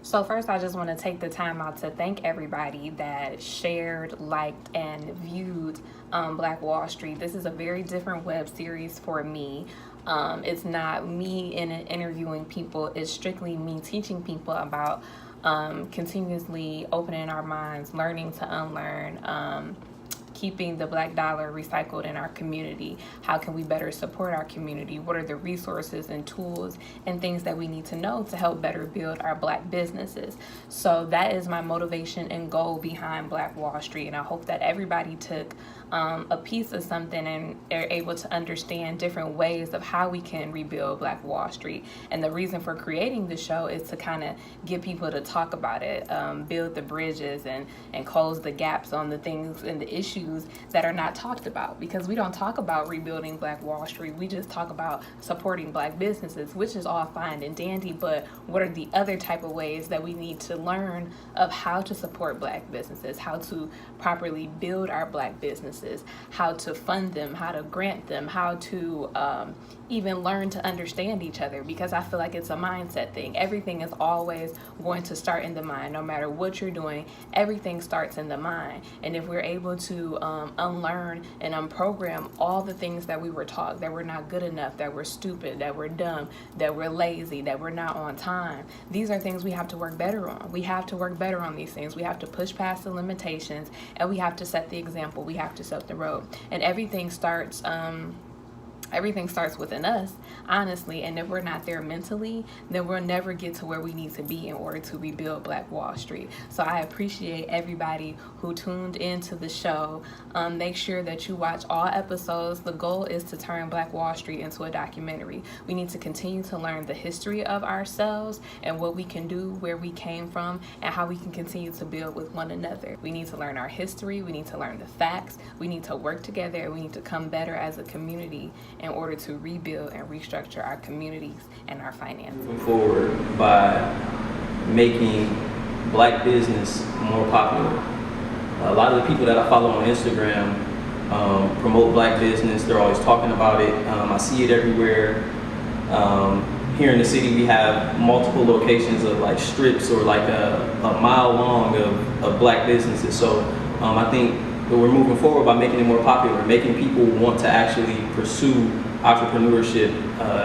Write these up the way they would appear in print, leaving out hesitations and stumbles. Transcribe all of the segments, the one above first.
So first, I just want to take the time out to thank everybody that shared, liked, and viewed Black Wall Street. This is a very different web series for me. It's not me interviewing people. It's strictly me teaching people about continuously opening our minds, learning to unlearn, keeping the Black dollar recycled in our community. How can we better support our community? What are the resources and tools and things that we need to know to help better build our Black businesses? So that is my motivation and goal behind Black Wall Street, and I hope that everybody took a piece of something and are able to understand different ways of how we can rebuild Black Wall Street. And the reason for creating the show is to kind of get people to talk about it, build the bridges and close the gaps on the things and the issues that are not talked about, because we don't talk about rebuilding Black Wall Street. We just talk about supporting Black businesses, which is all fine and dandy, but what are the other type of ways that we need to learn of how to support Black businesses, how to properly build our Black businesses, how to fund them, how to grant them, how to even learn to understand each other, because I feel like it's a mindset thing. Everything is always going to start in the mind. No matter what you're doing, everything starts in the mind. And if we're able to unlearn and unprogram all the things that we were taught, that we're not good enough, that we're stupid, that we're dumb, that we're lazy, that we're not on time, these are things we have to work better on. We have to work better on these things. We have to push past the limitations, and we have to set the example. We have to set the road. And everything starts within us, honestly. And if we're not there mentally, then we'll never get to where we need to be in order to rebuild Black Wall Street. So I appreciate everybody who tuned into the show. Make sure that you watch all episodes. The goal is to turn Black Wall Street into a documentary. We need to continue to learn the history of ourselves and what we can do, where we came from, and how we can continue to build with one another. We need to learn our history. We need to learn the facts. We need to work together, and we need to come better as a community in order to rebuild and restructure our communities and our finances. Moving forward by making Black business more popular. A lot of the people that I follow on Instagram promote Black business. They're always talking about it. I see it everywhere. Here in the city, we have multiple locations of like strips or like a mile long of Black businesses. So I think that we're moving forward by making it more popular, making people want to actually pursue entrepreneurship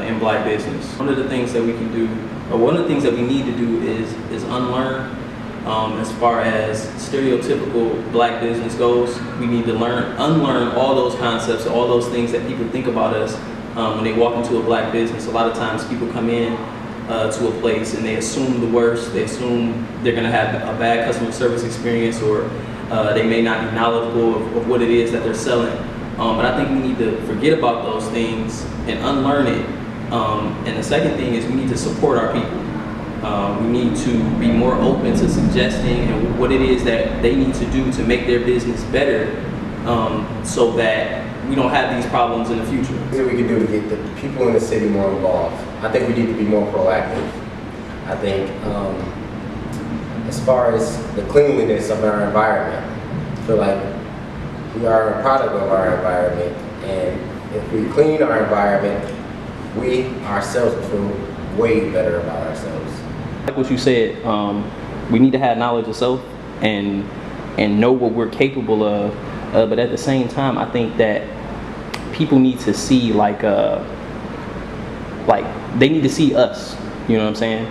in Black business. One of the things that we can do, or one of the things that we need to do is unlearn as far as stereotypical Black business goes. We need to unlearn all those concepts, all those things that people think about us when they walk into a Black business. A lot of times people come in to a place and they assume the worst. They assume they're gonna have a bad customer service experience, or they may not be knowledgeable of what it is that they're selling. But I think we need to forget about those things and unlearn it. And the second thing is we need to support our people. We need to be more open to suggesting and what it is that they need to do to make their business better, so that we don't have these problems in the future. What we can do to get the people in the city more involved. I think we need to be more proactive. I think as far as the cleanliness of our environment, I feel like we are a product of our environment, and if we clean our environment, we ourselves will feel way better about ourselves. Like what you said, we need to have knowledge of self and know what we're capable of. But at the same time, I think that people need to see like they need to see us. You know what I'm saying?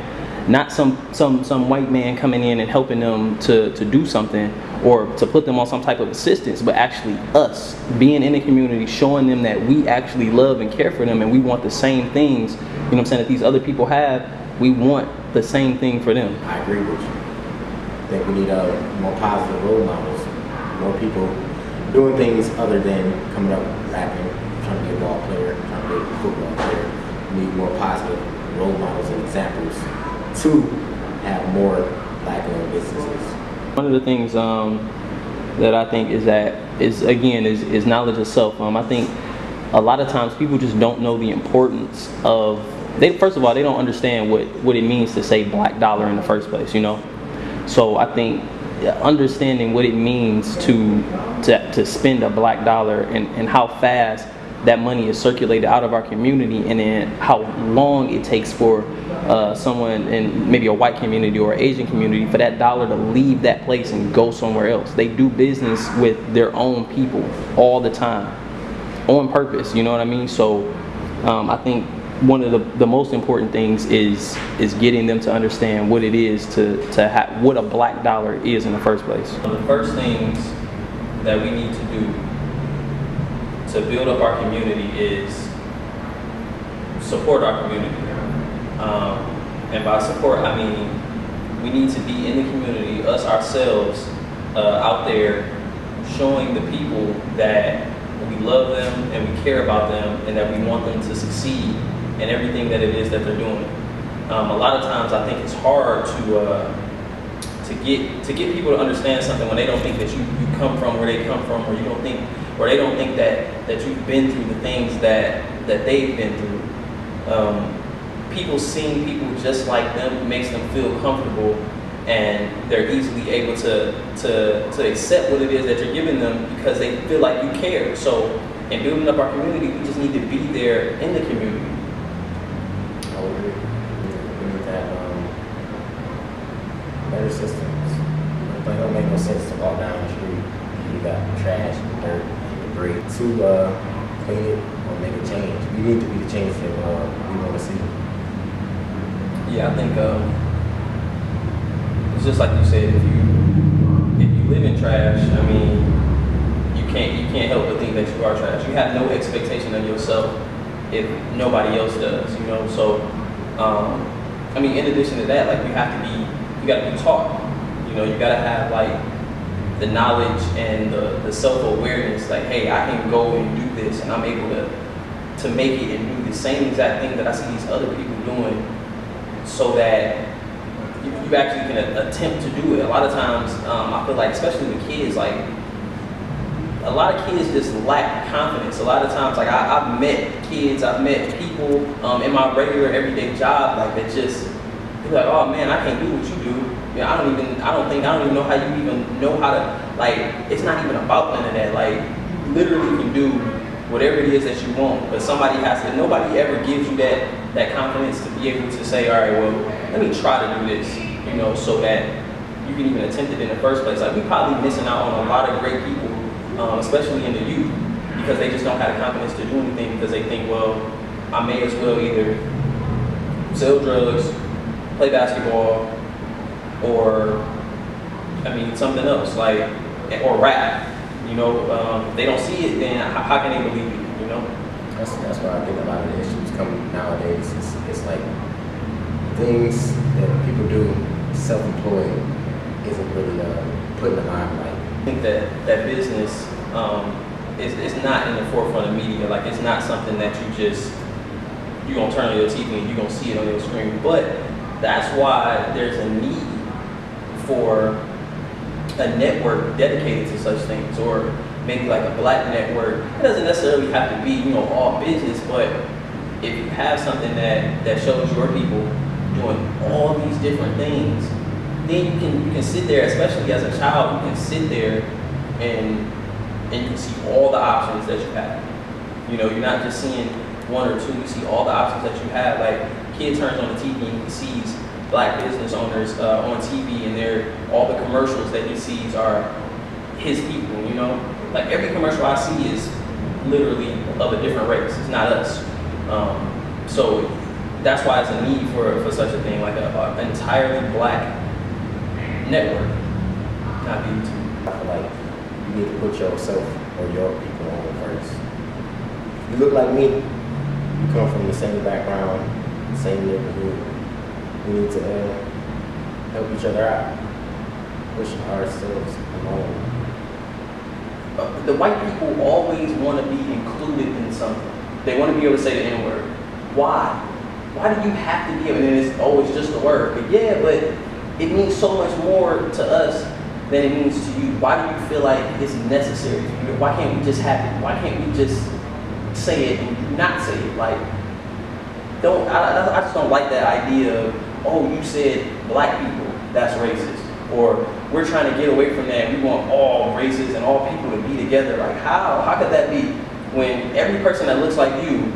Not some white man coming in and helping them to do something or to put them on some type of assistance, but actually us being in the community, showing them that we actually love and care for them, and we want the same things, you know what I'm saying, that these other people have. We want the same thing for them. I agree with you. I think we need more positive role models, more people doing things other than coming up rapping, trying to be a ball player, trying to be a football player. We need more positive role models and examples to have more Black-owned businesses. One of the things that I think is knowledge of self. I think a lot of times people just don't know the importance of. First of all, they don't understand what it means to say Black dollar in the first place. You know, so I think understanding what it means to spend a Black dollar and how fast that money is circulated out of our community, and then how long it takes for someone in maybe a white community or Asian community for that dollar to leave that place and go somewhere else. They do business with their own people all the time, on purpose. You know what I mean? So I think one of the most important things is getting them to understand what it is to have what a black dollar is in the first place. One of the first things that we need to do to build up our community is support our community. And by support, I mean we need to be in the community, us ourselves, out there showing the people that we love them and we care about them and that we want them to succeed in everything that it is that they're doing. A lot of times I think it's hard to get people to understand something when they don't think that you come from where they come from, or they don't think that you've been through the things that they've been through. People seeing people just like them makes them feel comfortable, and they're easily able to accept what it is that you're giving them because they feel like you care. So in building up our community, we just need to be there in the community. I would agree. We need to have better systems. It don't make no sense to walk down the street and you got trash and dirt and debris to clean it or make a change. We need to be the change that we want to see. Yeah, I think it's just like you said. If you live in trash, I mean, you can't help but think that you are trash. You have no expectation of yourself if nobody else does, you know. So, I mean, in addition to that, like you got to be taught. You know, you got to have like the knowledge and the self-awareness. Like, hey, I can go and do this, and I'm able to make it and do the same exact thing that I see these other people doing, so that you actually can attempt to do it. A lot of times, I feel like, especially with kids, like a lot of kids just lack confidence. A lot of times, like I've met kids, I've met people in my regular everyday job, like that just they're like, oh man, I can't do what you do. You know, I don't even know how you even know how to, like, it's not even about none of that. Like, you literally can do whatever it is that you want, but nobody ever gives you that confidence to be able to say, all right, well, let me try to do this, you know, so that you can even attempt it in the first place. Like, we're probably missing out on a lot of great people, especially in the youth, because they just don't have the confidence to do anything because they think, well, I may as well either sell drugs, play basketball, or, I mean, something else, like, or rap. You know, if they don't see it, then how can they believe it, you know? That's why I think a lot of the issues come nowadays. It's like things that people do self-employed isn't really put in the limelight. I think that business is not in the forefront of media. Like, it's not something that you're gonna turn on your TV and you're gonna see it on your screen. But that's why there's a need for a network dedicated to such things, or maybe like a black network. It doesn't necessarily have to be, you know, all business, but if you have something that shows your people doing all these different things, then you can sit there, especially as a child, you can sit there and you can see all the options that you have. You know, you're not just seeing one or two, you see all the options that you have. Like, kid turns on the TV and he sees black business owners on TV, and all the commercials that he sees are his people, you know? Like, every commercial I see is literally of a different race. It's not us. So that's why it's a need for such a thing, like an entirely black network, not YouTube. I feel like you need to put yourself or your people on first. You look like me. You come from the same background, same neighborhood. We need to help each other out, push ourselves along. The white people always want to be included in something. They want to be able to say the N-word. Why? Why do you have to be able, and it's always just the word. But yeah, but it means so much more to us than it means to you. Why do you feel like it's necessary for you? Why can't we just have it? Why can't we just say it and not say it? Like, I just don't like that idea of, oh, you said black people, that's racist. Or we're trying to get away from that. We want all races and all people to be together. Like, how could that be when every person that looks like you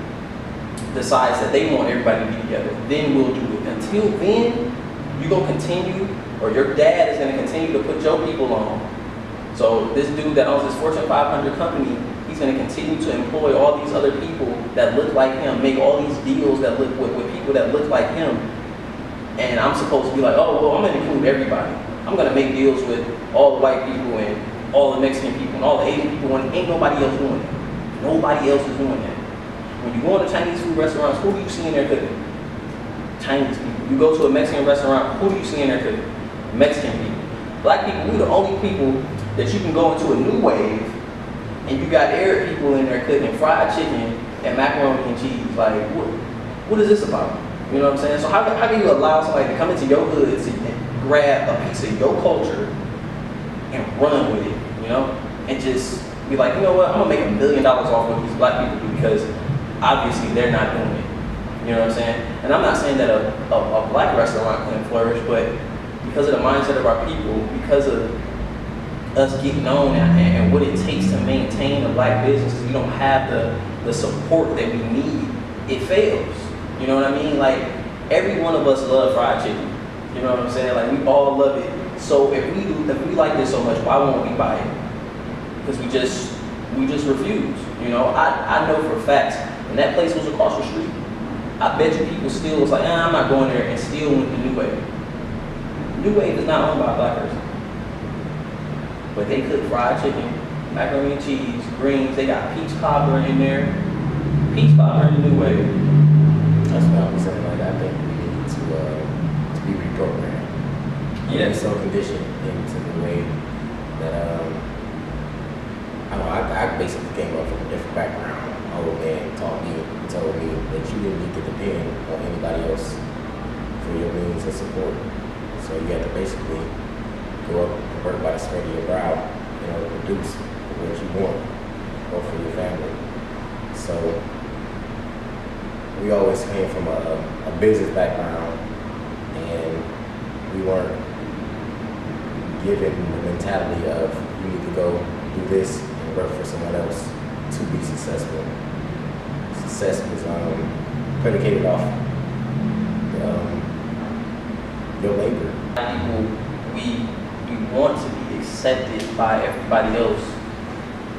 decides that they want everybody to be together? Then we'll do it. until then, you're going to continue, or your dad is going to continue to put your people on. So this dude that owns this Fortune 500 company, he's going to continue to employ all these other people that look like him, make all these deals that look with people that look like him. And I'm supposed to be like, oh, well, I'm going to include everybody. I'm going to make deals with all the white people and all the Mexican people and all the Asian people, and ain't nobody else doing that. Nobody else is doing that. When you go into Chinese food restaurants, who do you see in there cooking? Chinese people. You go to a Mexican restaurant, who do you see in there cooking? Mexican people. Black people, we're the only people that you can go into a new wave and you got Arab people in there cooking fried chicken and macaroni and cheese. Like, what is this about? You know what I'm saying? So how can you allow somebody to come into your hood and grab a piece of your culture and run with it, you know? And just be like, you know what, I'm gonna make $1 million off what these black people do, because obviously they're not doing it. You know what I'm saying? And I'm not saying that a black restaurant couldn't flourish, but because of the mindset of our people, because of us getting known and what it takes to maintain a black business, we don't have the support that we need, it fails. You know what I mean? Like, every one of us love fried chicken. You know what I'm saying? Like, we all love it. So if we like this so much, why won't we buy it? Because we just refuse. You know, I know for facts, and that place was across the street. I bet you people still was like, I'm not going there, and still went to New Wave. New Wave is not owned by a black person. But they cook fried chicken, macaroni and cheese, greens, they got peach cobbler in there. Peach cobbler in the New Wave. That's what I was saying. Like, I think we need to be reprogrammed. Yeah. So conditioned into the way that I don't know. I basically came up from a different background. My old man told me that you didn't need to depend on anybody else for your means of support. So you had to basically go up and work by the sweat of your brow, you know, to produce what you want, or for your family. So we always came from a business background, and we weren't given the mentality of you need to go do this and work for someone else to be successful. Success was predicated off your labor. People, we want to be accepted by everybody else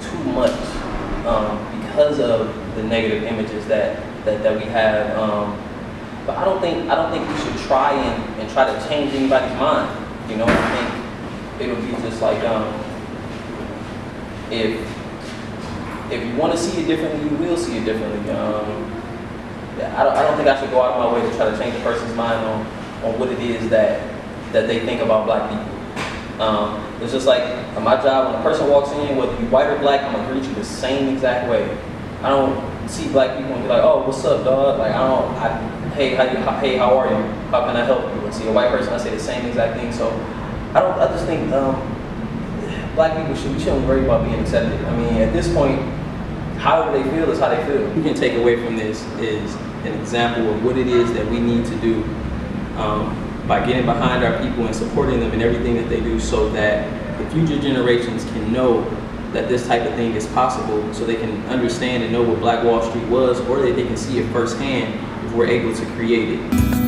too much because of the negative images that we have. But I don't think we should try and try to change anybody's mind. You know, I think it'll be just like if you want to see it differently, you will see it differently. I don't think I should go out of my way to try to change a person's mind on what it is that they think about black people. It's just like my job, when a person walks in, whether you white or black, I'm gonna greet you the same exact way. I don't see black people and be like, oh, what's up, dog? Like, hey, how are you? How can I help you? And see a white person, I say the same exact thing. So I just think black people shouldn't worry about being accepted. I mean, at this point, however they feel is how they feel. We can take away from this is an example of what it is that we need to do by getting behind our people and supporting them in everything that they do, so that the future generations can know that this type of thing is possible, so they can understand and know what Black Wall Street was, or that they can see it firsthand if we're able to create it.